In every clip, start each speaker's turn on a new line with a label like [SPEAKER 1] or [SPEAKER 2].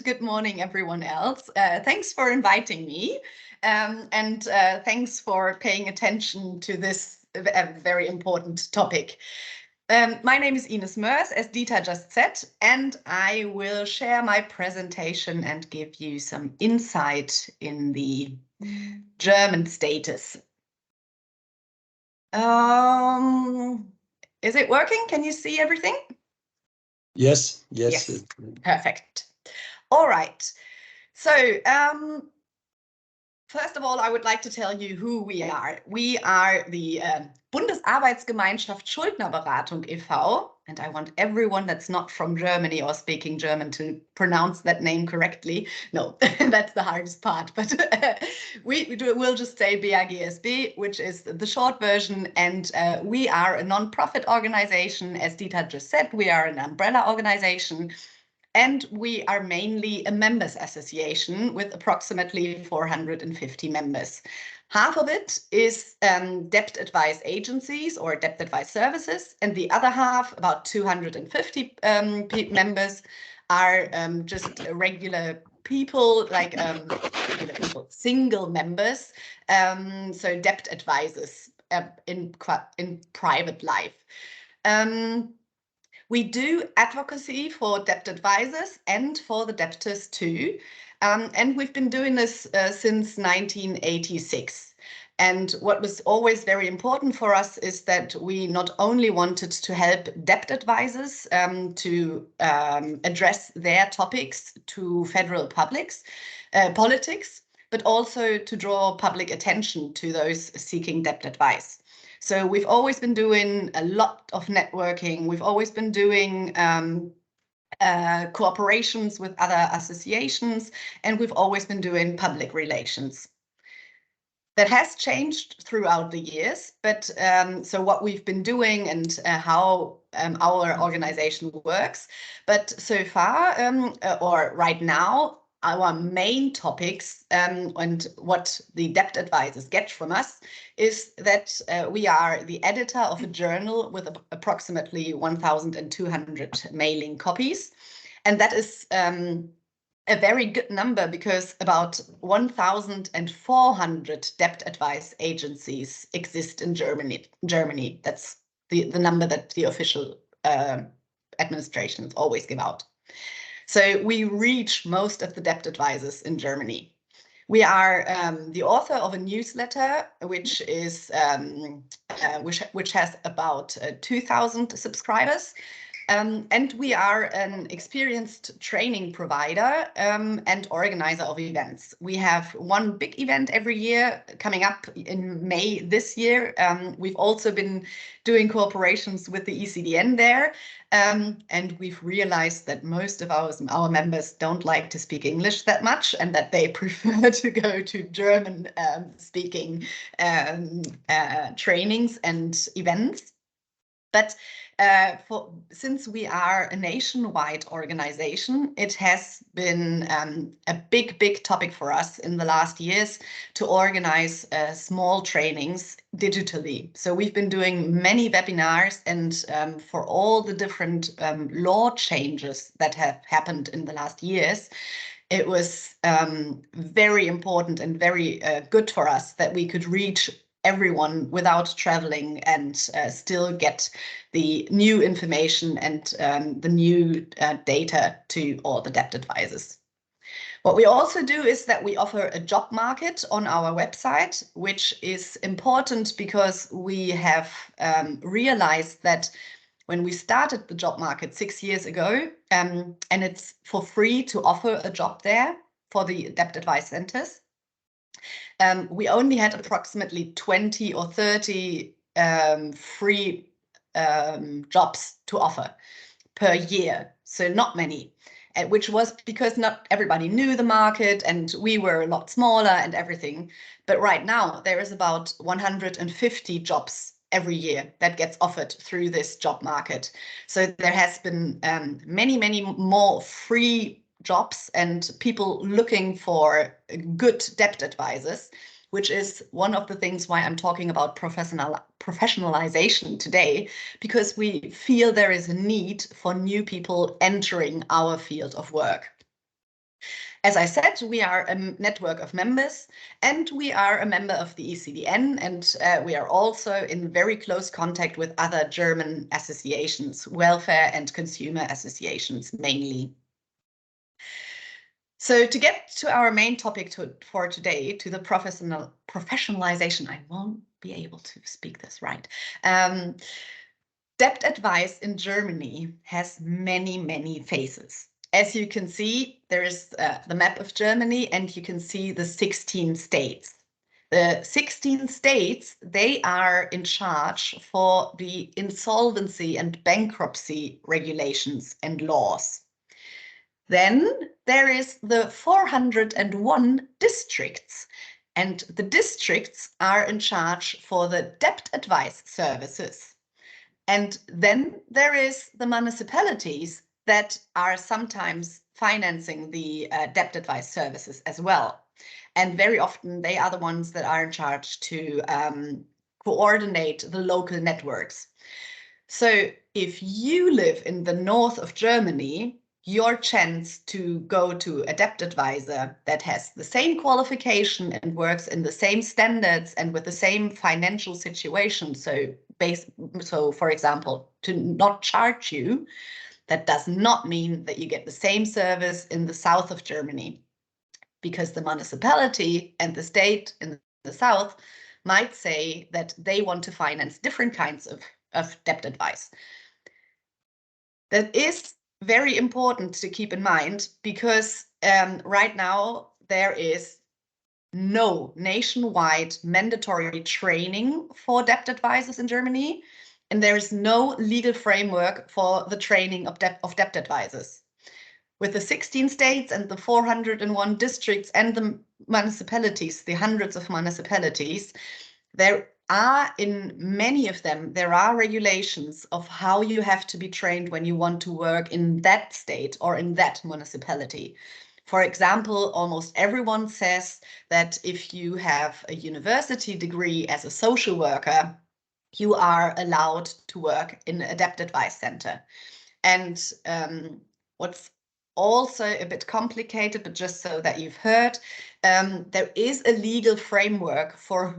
[SPEAKER 1] good morning, everyone else. Thanks for inviting me, and thanks for paying attention to this very important topic. My name is Ines Moers, as Dieter just said, and I will share my presentation and give you some insight in the German status. Is it working? Can you see everything?
[SPEAKER 2] Yes.
[SPEAKER 1] Perfect. All right. So, first of all, I would like to tell you who we are. We are the Bundesarbeitsgemeinschaft Schuldnerberatung e.V., and I want everyone that's not from Germany or speaking German to pronounce that name correctly. No, that's the hardest part, but we'll just say BAGSB, which is the short version, and we are a non-profit organization. As Dieter just said, we are an umbrella organization. And we are mainly a members association with approximately 450 members. Half of it is debt advice agencies or debt advice services, and the other half, about 250 members, are just regular people, like single members, so debt advisors in private life. We do advocacy for debt advisors and for the debtors too. And we've been doing this since 1986. And what was always very important for us is that we not only wanted to help debt advisors to address their topics to federal politics, but also to draw public attention to those seeking debt advice. So we've always been doing a lot of networking. We've always been doing cooperations with other associations, and we've always been doing public relations. That has changed throughout the years, but so what we've been doing and how our organization works. But so far, or right now, our main topics and what the debt advisors get from us is that we are the editor of a journal with approximately 1,200 mailing copies. And that is a very good number because about 1,400 debt advice agencies exist in Germany. That's the number that the official administrations always give out. So we reach most of the debt advisors in Germany. We are the author of a newsletter, which is which has about 2,000 subscribers. And we are an experienced training provider and organizer of events. We have one big event every year coming up in May this year. We've also been doing cooperations with the ecdn there. And we've realized that most of our members don't like to speak English that much and that they prefer to go to German speaking trainings and events. But since we are a nationwide organization, it has been a big topic for us in the last years to organize small trainings digitally. So we've been doing many webinars, and for all the different law changes that have happened in the last years, it was very important and very good for us that we could reach everyone without traveling and still get the new information and the new data to all the debt advisors. What we also do is that we offer a job market on our website, which is important because we have realized that when we started the job market 6 years ago, and it's for free to offer a job there for the debt advice centers, we only had approximately 20 or 30 free jobs to offer per year, so not many, which was because not everybody knew the market and we were a lot smaller and everything. But right now there is about 150 jobs every year that gets offered through this job market. So there has been many more free jobs and people looking for good debt advisors, which is one of the things why I'm talking about professionalization today, because we feel there is a need for new people entering our field of work. As I said, we are a network of members, and we are a member of the ecdn, and we are also in very close contact with other German associations, welfare and consumer associations mainly. So to get to our main topic for today, to the professionalization, I won't be able to speak this right. Debt advice in Germany has many, many phases. As you can see, there is the map of Germany, and you can see the 16 states. The 16 states, they are in charge for the insolvency and bankruptcy regulations and laws. Then there is the 401 districts, and the districts are in charge for the debt advice services. And then there is the municipalities that are sometimes financing the debt advice services as well. And very often they are the ones that are in charge to coordinate the local networks. So if you live in the north of Germany, your chance to go to a debt advisor that has the same qualification and works in the same standards and with the same financial situation, so for example, to not charge you, that does not mean that you get the same service in the south of Germany, because the municipality and the state in the south might say that they want to finance different kinds of debt advice. That is very important to keep in mind, because right now there is no nationwide mandatory training for debt advisors in Germany, and there is no legal framework for the training of debt advisors. With the 16 states and the 401 districts and the municipalities, the hundreds of municipalities, there are, in many of them, there are regulations of how you have to be trained when you want to work in that state or in that municipality. For example, almost everyone says that if you have a university degree as a social worker, you are allowed to work in a debt advice center. And what's also a bit complicated, but just so that you've heard, there is a legal framework for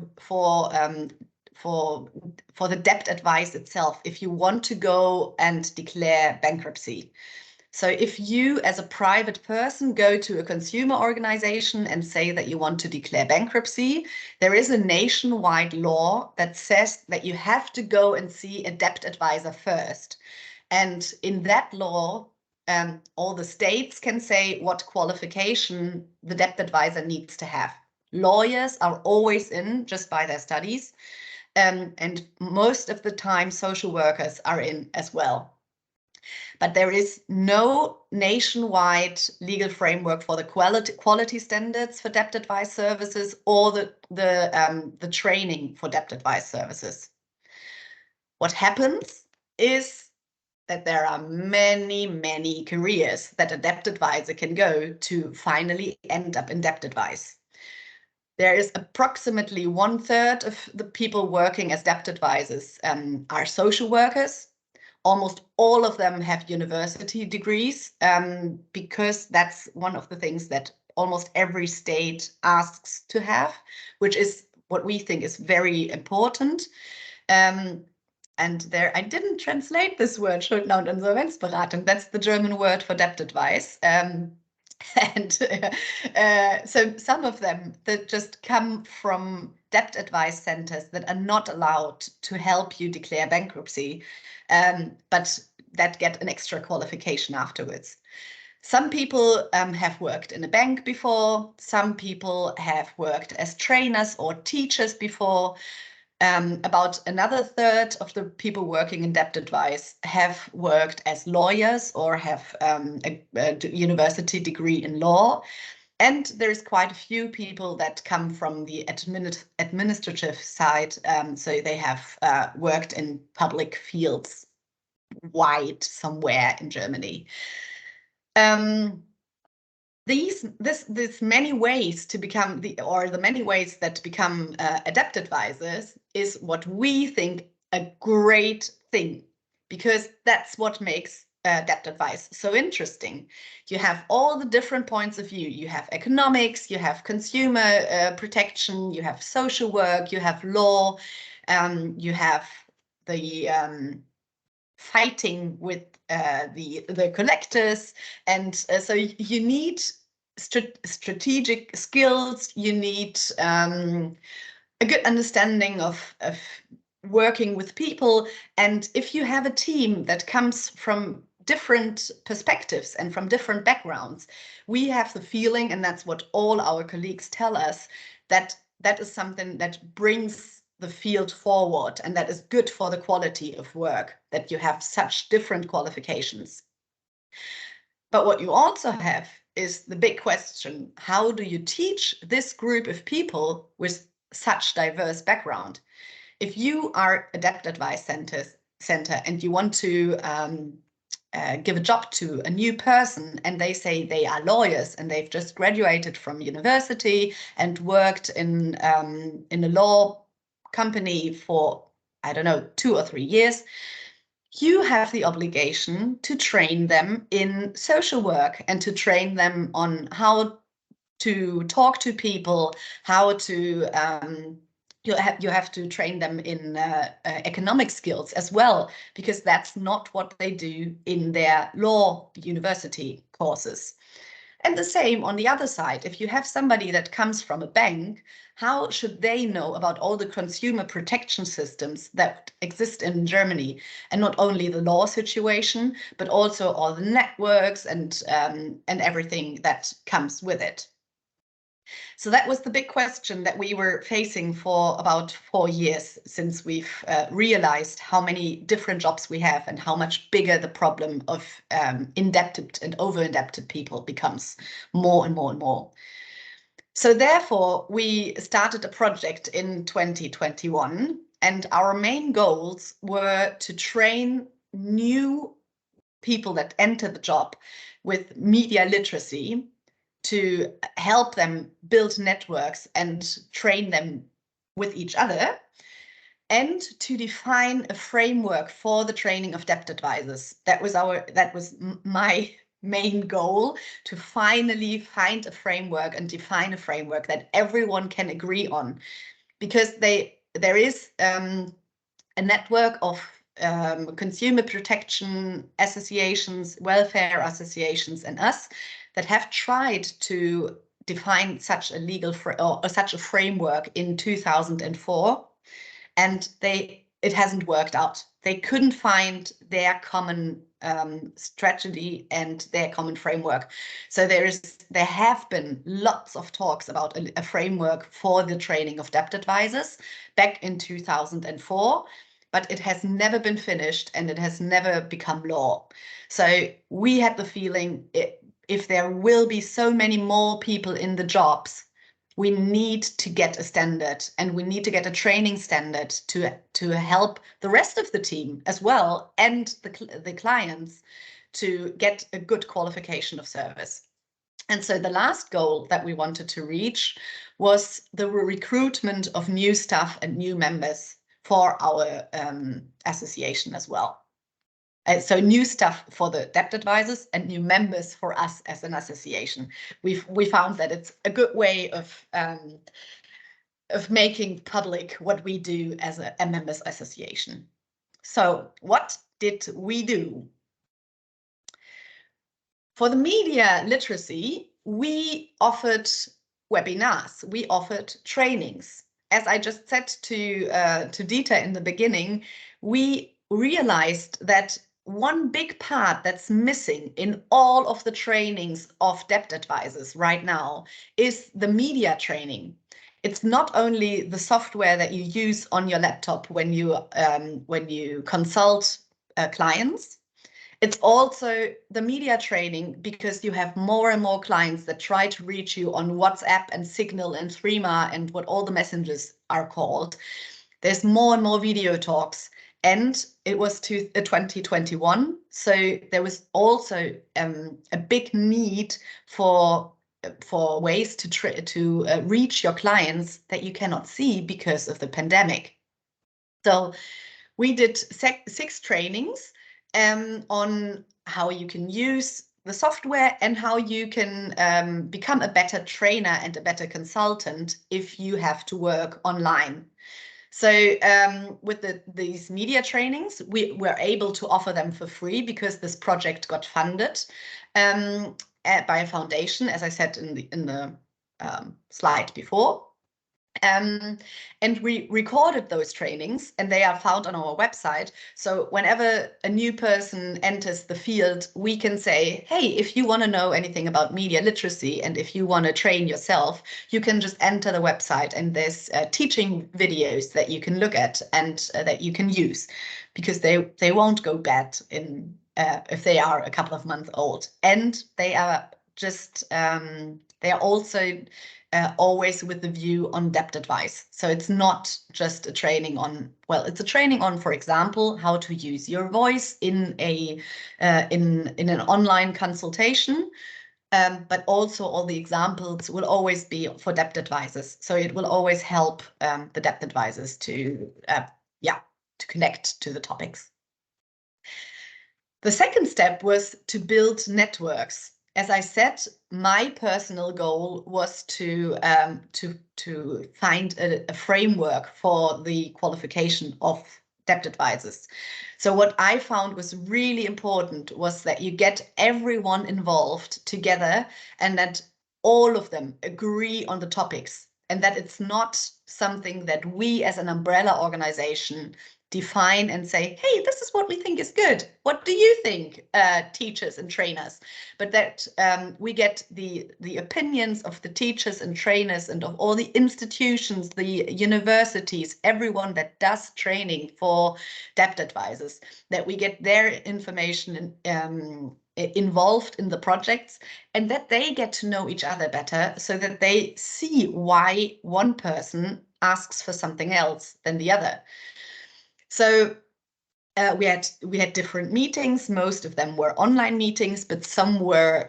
[SPEAKER 1] the debt advice itself if you want to go and declare bankruptcy. So if you as a private person go to a consumer organization and say that you want to declare bankruptcy, there is a nationwide law that says that you have to go and see a debt advisor first. And in that law, all the states can say what qualification the debt advisor needs to have. Lawyers are always in just by their studies, and most of the time social workers are in as well. But there is no nationwide legal framework for the quality standards for debt advice services or the training for debt advice services. What happens is that there are many, many careers that a debt advisor can go to finally end up in debt advice. There is approximately 1/3 of the people working as debt advisors are social workers. Almost all of them have university degrees, because that's one of the things that almost every state asks to have, which is what we think is very important. And there, I didn't translate this word, Schuldner- und Insolvenzberatung. That's the German word for debt advice. So some of them that just come from debt advice centers that are not allowed to help you declare bankruptcy, but that get an extra qualification afterwards. Some people have worked in a bank before. Some people have worked as trainers or teachers before. About another third of the people working in debt advice have worked as lawyers or have a university degree in law. And there's quite a few people that come from the administrative side. So they have worked in public fields wide somewhere in Germany. There's many ways to become the many ways that become debt advisors is what we think a great thing, because that's what makes debt advice so interesting? You have all the different points of view. You have economics, you have consumer protection, you have social work, you have law, you have the fighting with the collectors, and so you need strategic skills. You need a good understanding of working with people. And if you have a team that comes from different perspectives and from different backgrounds, we have the feeling, and that's what all our colleagues tell us, that that is something that brings the field forward, and that is good for the quality of work, that you have such different qualifications. But what you also have is the big question: how do you teach this group of people with such diverse background? If you are a debt advice center and you want to give a job to a new person, and they say they are lawyers and they've just graduated from university and worked in a law company for, I don't know, 2 or 3 years, you have the obligation to train them in social work and to train them on how to talk to people, how to you have to train them in economic skills as well, because that's not what they do in their law university courses. And the same on the other side. If you have somebody that comes from a bank, how should they know about all the consumer protection systems that exist in Germany? And not only the law situation, but also all the networks and everything that comes with it. So that was the big question that we were facing for about 4 years, since we've realized how many different jobs we have and how much bigger the problem of indebted and over-indebted people becomes more and more and more. So therefore, we started a project in 2021, and our main goals were to train new people that enter the job with media literacy, to help them build networks and train them with each other, and to define a framework for the training of debt advisors. That was my main goal, to finally find a framework and define a framework that everyone can agree on, because there is a network of consumer protection associations, welfare associations, and us that have tried to define such a legal or such a framework in 2004, and it hasn't worked out. They couldn't find their common strategy and their common framework. So there have been lots of talks about a framework for the training of debt advisors back in 2004. But it has never been finished and it has never become law. So we had the feeling, if there will be so many more people in the jobs, we need to get a standard, and we need to get a training standard to help the rest of the team as well, and the clients, to get a good qualification of service. And so the last goal that we wanted to reach was the recruitment of new staff and new members for our association as well. So new staff for the debt advisors and new members for us as an association. We found that it's a good way of making public what we do as a members association. So what did we do? For the media literacy, we offered webinars, we offered trainings. As I just said to Dieter in the beginning, we realized that one big part that's missing in all of the trainings of debt advisors right now is the media training. It's not only the software that you use on your laptop when you consult clients. It's also the media training, because you have more and more clients that try to reach you on WhatsApp and Signal and Threema and what all the messengers are called. There's more and more video talks, and it was 2021. So there was also a big need for ways to reach your clients that you cannot see because of the pandemic. So we did 6 trainings. on how you can use the software and how you can become a better trainer and a better consultant if you have to work online. So with these media trainings, we were able to offer them for free because this project got funded by a foundation, as I said in the slide before. And we recorded those trainings, and they are found on our website. So whenever a new person enters the field, we can say, hey, if you want to know anything about media literacy and if you want to train yourself, you can just enter the website, and there's teaching videos that you can look at and that you can use, because they won't go bad in if they are a couple of months old. And they are just they are also always with the view on debt advice. So it's not just a training on, well, it's a training on, for example, how to use your voice in a in an online consultation. But also all the examples will always be for debt advisors. So it will always help the debt advisors to connect to the topics. The second step was to build networks. As I said, my personal goal was to find a framework for the qualification of debt advisors. So what I found was really important was that you get everyone involved together and that all of them agree on the topics, and that it's not something that we as an umbrella organization define and say, hey, this is what we think is good. What do you think, teachers and trainers? But that we get the opinions of the teachers and trainers and of all the institutions, the universities, everyone that does training for debt advisors, that we get their information involved in the projects, and that they get to know each other better, so that they see why one person asks for something else than the other. So we had different meetings. Most of them were online meetings, but some were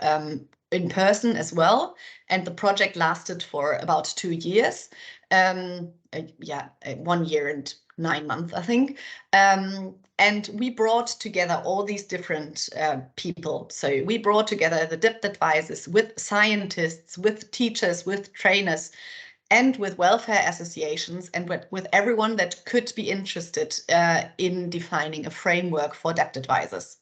[SPEAKER 1] in person as well. And the project lasted for about 2 years. 1 year and 9 months, I think. And we brought together all these different people. So we brought together the debt advisors with scientists, with teachers, with trainers, and with welfare associations, and with everyone that could be interested in defining a framework for debt advisors.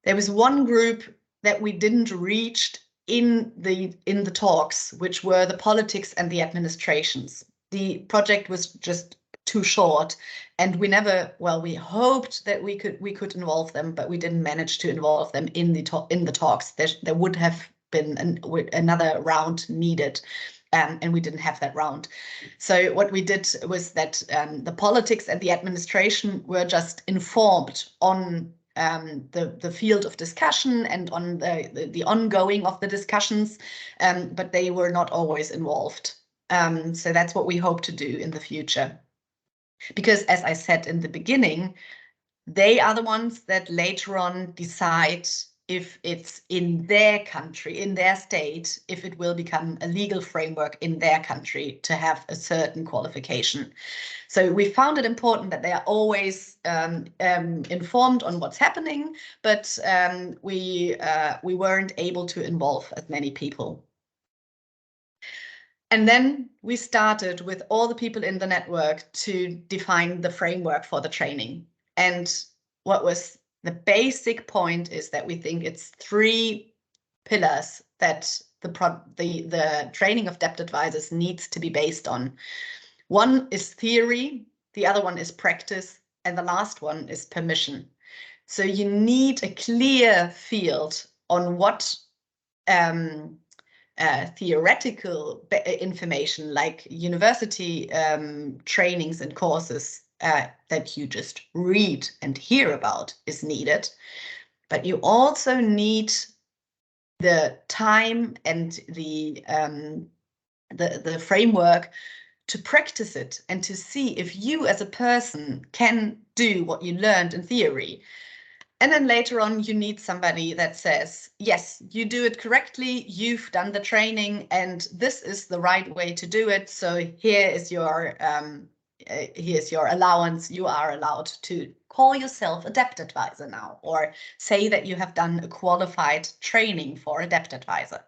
[SPEAKER 1] There was one group that we didn't reach in the talks, which were the politics and the administrations. The project was just too short, and we never, well, we hoped that we could involve them, but we didn't manage to involve them in the talks. There would have been another round needed. And we didn't have that round. So what we did was that the politics and the administration were just informed on the field of discussion and on the ongoing of the discussions, but they were not always involved. So that's what we hope to do in the future. Because as I said in the beginning, they are the ones that later on decide if it's in their country, in their state, if it will become a legal framework in their country to have a certain qualification. So we found it important that they are always informed on what's happening, but we weren't able to involve as many people. And then we started with all the people in the network to define the framework for the training. And what was the basic point is that we think it's 3 pillars that the training of debt advisors needs to be based on. One is theory, the other one is practice, and the last one is permission. So you need a clear field on what theoretical information, like university trainings and courses that you just read and hear about, is needed. But you also need the time and the framework to practice it and to see if you as a person can do what you learned in theory. And then later on, you need somebody that says, yes, you do it correctly, you've done the training, and this is the right way to do it. So here is your here's your allowance. You are allowed to call yourself a debt advisor now, or say that you have done a qualified training for a debt advisor.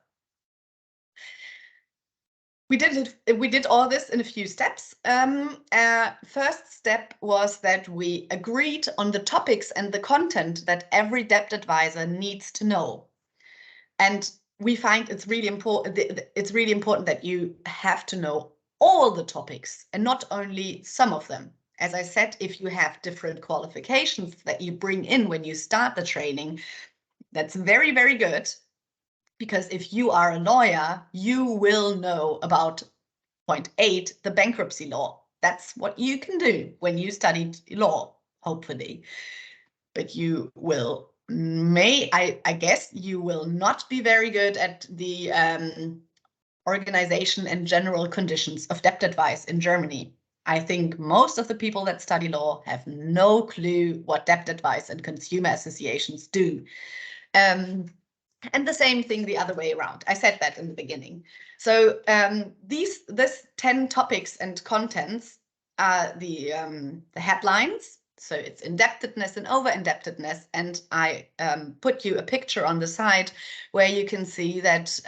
[SPEAKER 1] We did all this in a few steps. First step was that we agreed on the topics and the content that every debt advisor needs to know. And we find it's really important. It's really important that you have to know all the topics and not only some of them. As I said, if you have different qualifications that you bring in when you start the training, that's very, very good. Because if you are a lawyer, you will know about point 8, the bankruptcy law. That's what you can do when you studied law, hopefully. But you will, I guess, you will not be very good at the organization and general conditions of debt advice in Germany. I think most of the people that study law have no clue what debt advice and consumer associations do. And the same thing the other way around. I said that in the beginning. So this 10 topics and contents are the headlines. So it's indebtedness and over-indebtedness. And I put you a picture on the side where you can see that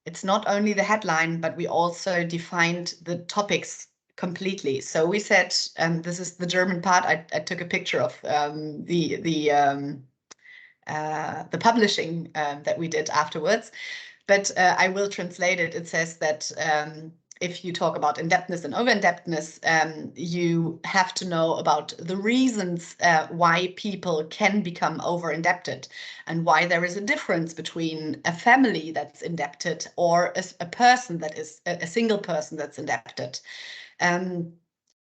[SPEAKER 1] it's not only the headline, but we also defined the topics completely. So we said, this is the German part. I took a picture of the publishing that we did afterwards, but I will translate it. It says that if you talk about indebtedness and over-indebtedness, you have to know about the reasons why people can become over-indebted and why there is a difference between a family that's indebted or a person that is a single person that's indebted.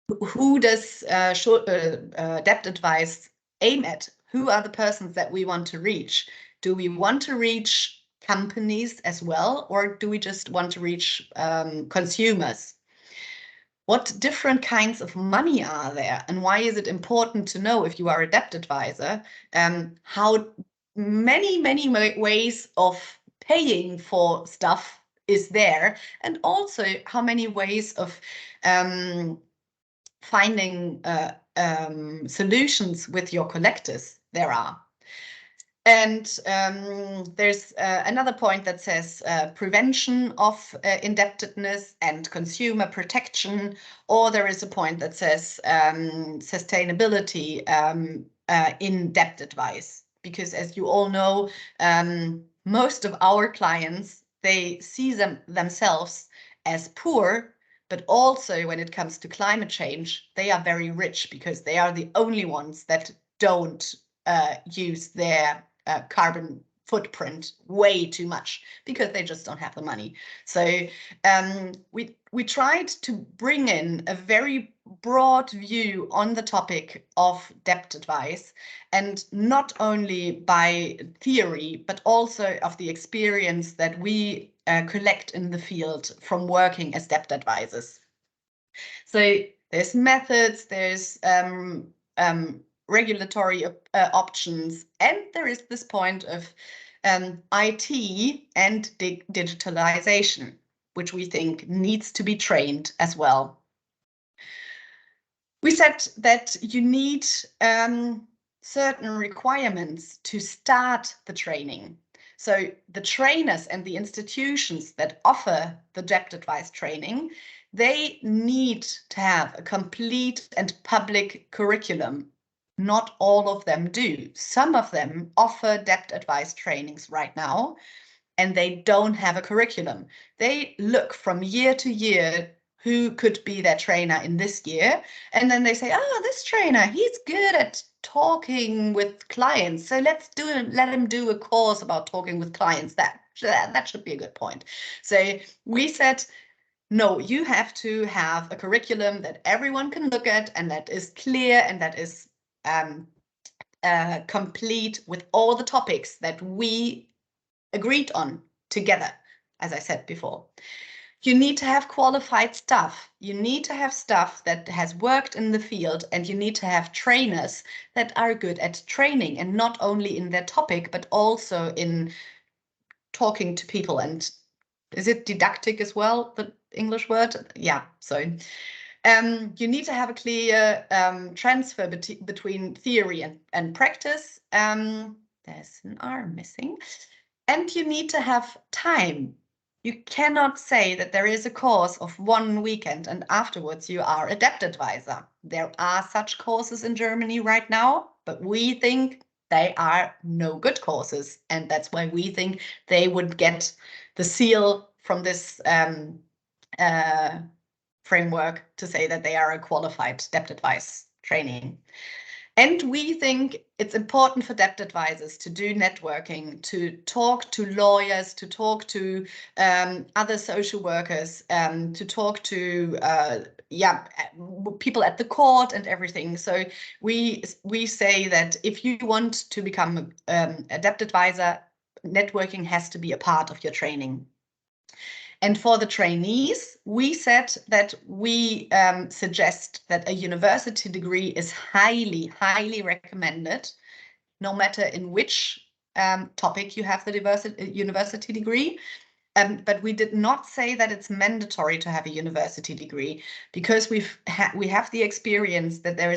[SPEAKER 1] Who does debt advice aim at? Who are the persons that we want to reach? Do we want to reach companies as well, or do we just want to reach consumers? What different kinds of money are there, and why is it important to know if you are a debt advisor how many ways of paying for stuff is there, and also how many ways of finding solutions with your collectors there are. And there's another point that says prevention of indebtedness and consumer protection, or there is a point that says sustainability in debt advice. Because as you all know, most of our clients, they see themselves as poor, but also when it comes to climate change, they are very rich because they are the only ones that don't use their carbon footprint way too much because they just don't have the money. So we tried to bring in a very broad view on the topic of debt advice, and not only by theory, but also of the experience that we collect in the field from working as debt advisors. So there's methods, there's regulatory options, and there is this point of IT and digitalization, which we think needs to be trained as well. We said that you need certain requirements to start the training. So the trainers and the institutions that offer the debt advice training, they need to have a complete and public curriculum. Not all of them do. Some of them offer debt advice trainings right now, and they don't have a curriculum. They look from year to year who could be their trainer in this year, and then they say, oh, this trainer, he's good at talking with clients, so let him do a course about talking with clients. That should be a good point. So we said, no, you have to have a curriculum that everyone can look at and that is clear and that is complete with all the topics that we agreed on together, as I said before. You need to have qualified staff. You need to have staff that has worked in the field, and you need to have trainers that are good at training, and not only in their topic, but also in talking to people. And is it didactic as well, the English word? Yeah, so You need to have a clear transfer between theory and practice. There's an R missing. And you need to have time. You cannot say that there is a course of 1 weekend and afterwards you are a debt advisor. There are such courses in Germany right now, but we think they are no good courses. And that's why we think they would get the seal from this framework to say that they are a qualified debt advice training. And we think it's important for debt advisors to do networking, to talk to lawyers, to talk to other social workers, to talk to people at the court and everything. So we say that if you want to become a debt advisor, networking has to be a part of your training. And for the trainees, we said that we suggest that a university degree is highly, highly recommended, no matter in which topic you have the university degree. But we did not say that it's mandatory to have a university degree, because we have the experience that there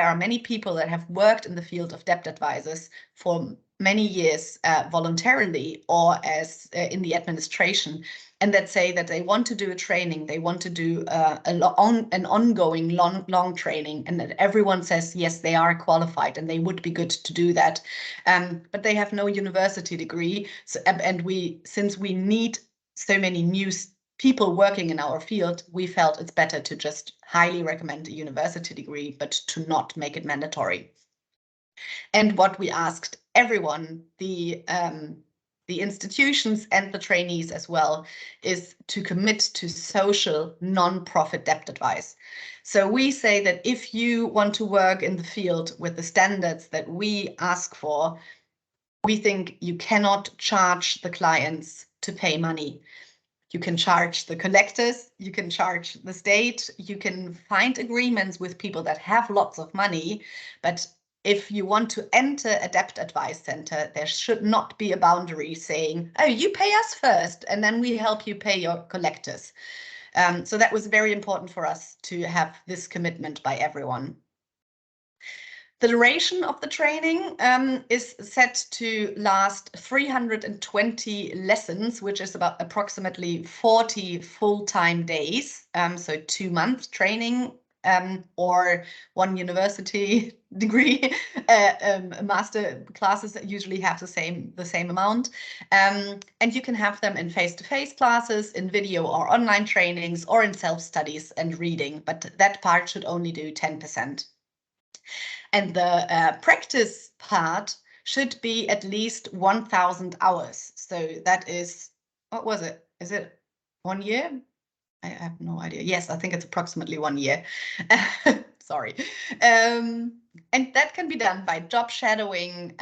[SPEAKER 1] are many people that have worked in the field of debt advisors for many years voluntarily or as in the administration, and that say that they want to do a training, they want to do an ongoing long training, and that everyone says yes, they are qualified and they would be good to do that, but they have no university degree. So, and since we need so many new people working in our field, we felt it's better to just highly recommend a university degree, but to not make it mandatory. And what we asked everyone, the institutions and the trainees as well, is to commit to social non-profit debt advice. So we say that if you want to work in the field with the standards that we ask for, we think you cannot charge the clients to pay money. You can charge the collectors, you can charge the state, you can find agreements with people that have lots of money, but if you want to enter a debt advice center, there should not be a boundary saying, oh, you pay us first, and then we help you pay your collectors. So that was very important for us to have this commitment by everyone. The duration of the training is set to last 320 lessons, which is about approximately 40 full-time days. So 2-month training or 1 university degree. Master classes that usually have the same amount. And you can have them in face-to-face classes, in video or online trainings, or in self-studies and reading, but that part should only do 10%. And the practice part should be at least 1,000 hours. So that is, what was it? Is it 1 year? I have no idea. Yes, I think it's approximately 1 year. Sorry. And that can be done by job shadowing,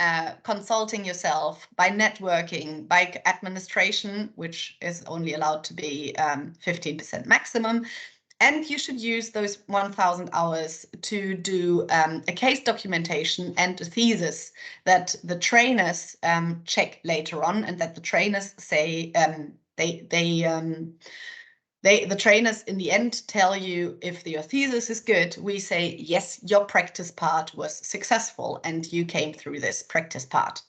[SPEAKER 1] consulting yourself, by networking, by administration, which is only allowed to be 15% maximum. And you should use those 1,000 hours to do a case documentation and a thesis that the trainers check later on, and that the trainers say the trainers in the end tell you if your thesis is good. We say, yes, your practice part was successful and you came through this practice part.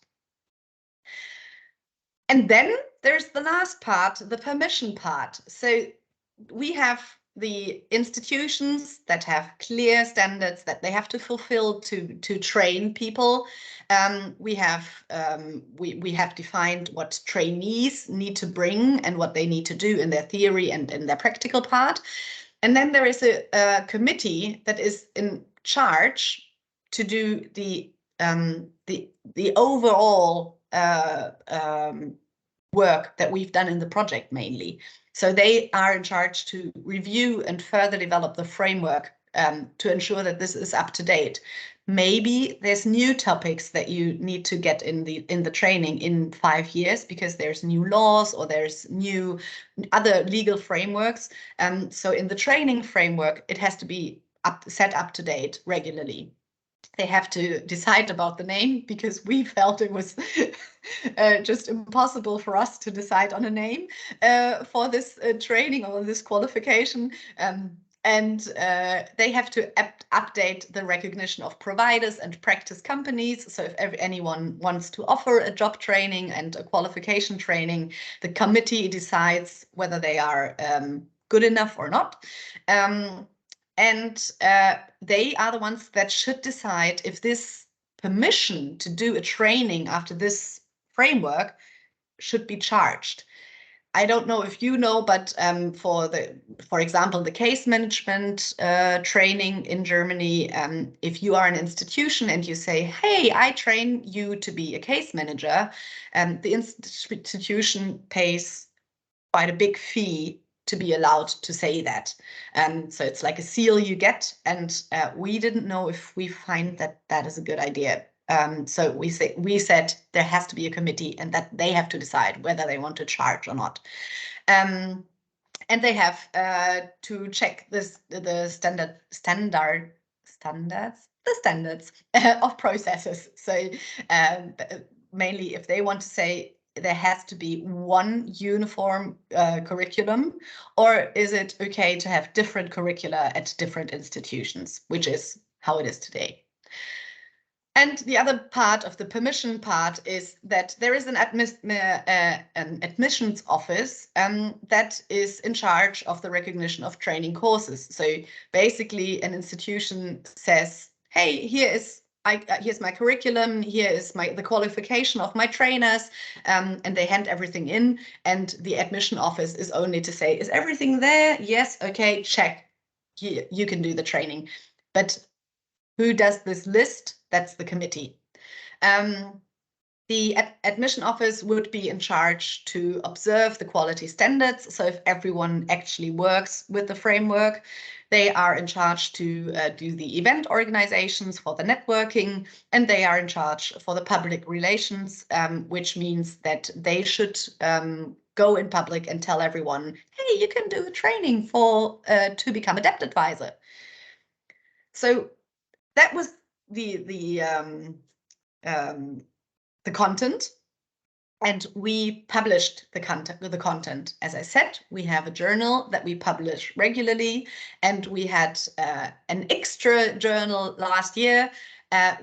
[SPEAKER 1] And then there's the last part, the permission part. So we have the institutions that have clear standards that they have to fulfill to train people. We have defined what trainees need to bring and what they need to do in their theory and in their practical part. And then there is a committee that is in charge to do the overall work that we've done in the project mainly. So they are in charge to review and further develop the framework to ensure that this is up to date. Maybe there's new topics that you need to get in the training in 5 years because there's new laws or there's new other legal frameworks. So in the training framework, it has to be set up to date regularly. They have to decide about the name because we felt it was just impossible for us to decide on a name for this training or this qualification. And they have to update the recognition of providers and practice companies. So if anyone wants to offer a job training and a qualification training, the committee decides whether they are good enough or not. And they are the ones that should decide if this permission to do a training after this framework should be charged. I don't know if you know, but for example, the case management training in Germany, if you are an institution and you say, hey, I train you to be a case manager, the institution pays quite a big fee to be allowed to say that. So it's like a seal you get, and we didn't know if we find that that is a good idea. So we said there has to be a committee and that they have to decide whether they want to charge or not. And they have to check the standards of processes. So mainly if they want to say there has to be one uniform curriculum, or is it okay to have different curricula at different institutions, which is how it is today. And the other part of the permission part is that there is an admissions office that is in charge of the recognition of training courses. So basically an institution says, hey, here's my curriculum, here is the qualification of my trainers, and they hand everything in, and the admission office is only to say, is everything there? Yes, okay, check. You can do the training. But who does this list? That's the committee. The admission office would be in charge to observe the quality standards. So if everyone actually works with the framework, they are in charge to do the event organizations for the networking, and they are in charge for the public relations, which means that they should go in public and tell everyone, hey, you can do a training for to become a debt advisor. So that was the content, and we published the content. As I said, we have a journal that we publish regularly, and we had an extra journal last year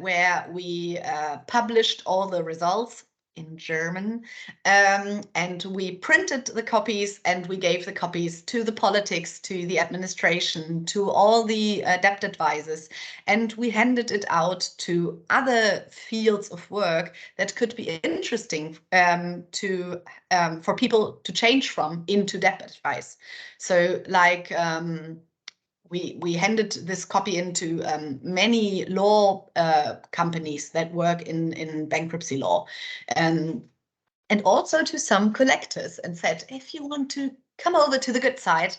[SPEAKER 1] where we published all the results in German, and we printed the copies, and we gave the copies to the politics, to the administration, to all the debt advisors, and we handed it out to other fields of work that could be interesting for people to change from into debt advice. So like we handed this copy into many law companies that work in bankruptcy law, and also to some collectors, and said, if you want to come over to the good side,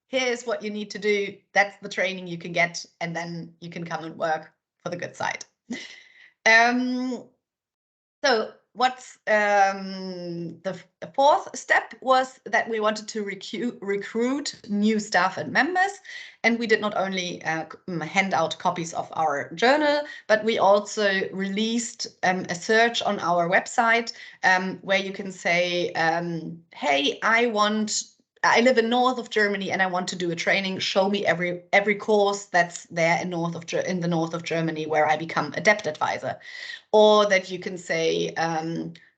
[SPEAKER 1] here's what you need to do. That's the training you can get, and then you can come and work for the good side. So what's the fourth step was that we wanted to recruit new staff and members, and we did not only hand out copies of our journal, but we also released a search on our website where you can say, hey, I live in north of Germany and I want to do a training. Show me every course that's there in the north of Germany where I become a debt advisor. Or that you can say,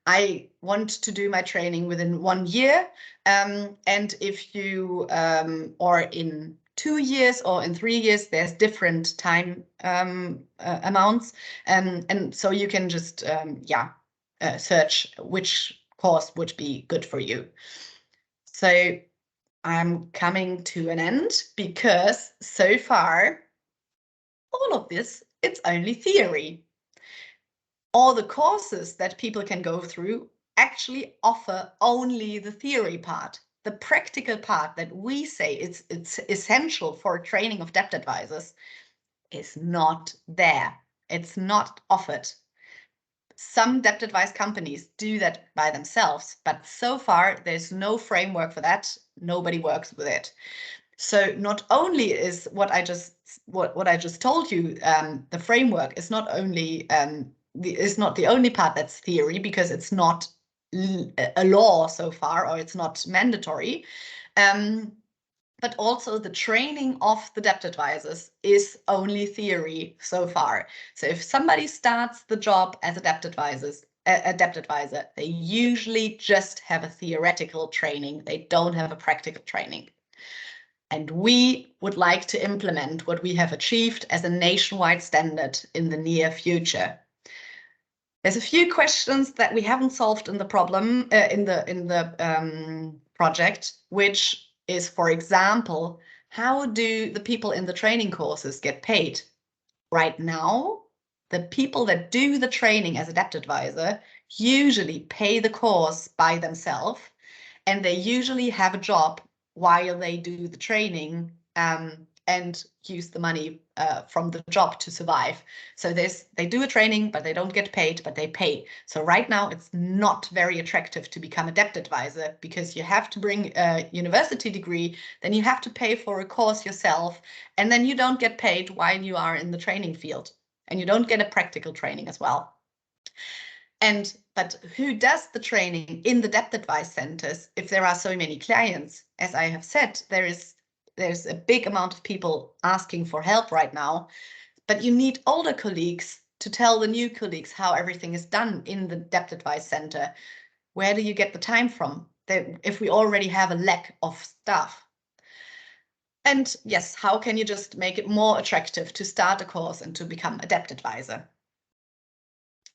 [SPEAKER 1] I want to do my training within 1 year, and if you or in 2 years or in 3 years, there's different time amounts, and so you can just search which course would be good for you. So I'm coming to an end, because so far all of this, it's only theory. All the courses that people can go through actually offer only the theory part. The practical part that we say it's essential for training of debt advisors is not there. It's not offered. Some debt advice companies do that by themselves, but so far there's no framework for that. Nobody works with it. So not only is what I just told you, the framework is not only is not the only part that's theory, because it's not a law so far, or it's not mandatory. but also the training of the debt advisors is only theory so far. So if somebody starts the job as a debt advisor, they usually just have a theoretical training. They don't have a practical training. And we would like to implement what we have achieved as a nationwide standard in the near future. There's a few questions that we haven't solved in the problem in the project, which is, for example, how do the people in the training courses get paid? Right now, the people that do the training as a debt advisor usually pay the course by themselves, and they usually have a job while they do the training and use the money from the job to survive. So they do a training, but they don't get paid, but they pay. So right now it's not very attractive to become a debt advisor because you have to bring a university degree, then you have to pay for a course yourself, and then you don't get paid while you are in the training field, and you don't get a practical training as well. But who does the training in the debt advice centers if there are so many clients? As I have said, there's a big amount of people asking for help right now, but you need older colleagues to tell the new colleagues how everything is done in the debt advice center. Where do you get the time from if we already have a lack of staff? And yes, how can you just make it more attractive to start a course and to become a debt advisor?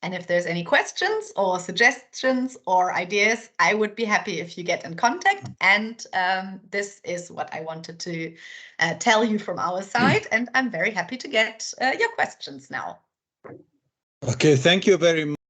[SPEAKER 1] And if there's any questions or suggestions or ideas, I would be happy if you get in contact. And this is what I wanted to tell you from our side. And I'm very happy to get your questions now.
[SPEAKER 2] Okay, thank you very much.